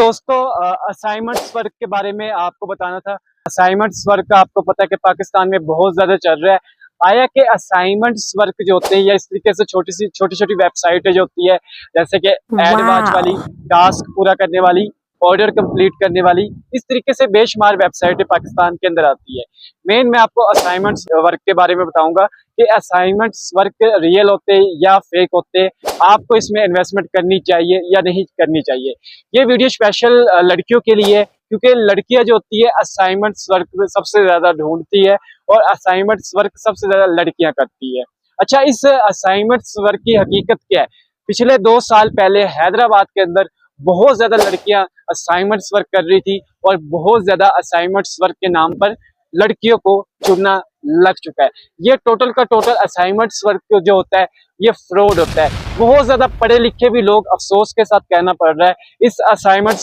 दोस्तों assignments work के बारे में आपको बताना था। असाइनमेंट्स वर्क आपको पता है कि पाकिस्तान में बहुत ज्यादा चल रहा है। आया कि असाइनमेंट्स वर्क जो होते हैं या इस तरीके से छोटी छोटी वेबसाइटें जो होती है, जैसे कि एड वॉच वाली, वाह। टास्क पूरा करने वाली, ऑर्डर कंप्लीट करने वाली, इस तरीके से बेशुमार वेबसाइटें पाकिस्तान के अंदर आती है। मेन मैं आपको असाइनमेंट्स वर्क के बारे में बताऊंगा कि असाइनमेंट्स वर्क रियल होते हैं या फेक होते हैं, आपको इसमें इन्वेस्टमेंट करनी चाहिए या नहीं करनी चाहिए। ये वीडियो स्पेशल लड़कियों के लिए है, क्योंकि लड़कियां जो होती है असाइनमेंट्स वर्क में सबसे ज्यादा ढूंढती है और असाइनमेंट्स वर्क सबसे ज्यादा लड़कियां करती है। अच्छा, इस असाइनमेंट्स वर्क की हकीकत क्या है? पिछले 2 साल पहले हैदराबाद के अंदर बहुत ज्यादा लड़कियां असाइनमेंट्स वर्क कर रही थी और बहुत ज्यादा असाइनमेंट्स वर्क के नाम पर लड़कियों को चुनना लग चुका है। ये टोटल का टोटल असाइनमेंट्स वर्क जो होता है ये फ्रॉड होता है। बहुत ज्यादा पढ़े लिखे भी लोग, अफसोस के साथ कहना पड़ रहा है, इस असाइनमेंट्स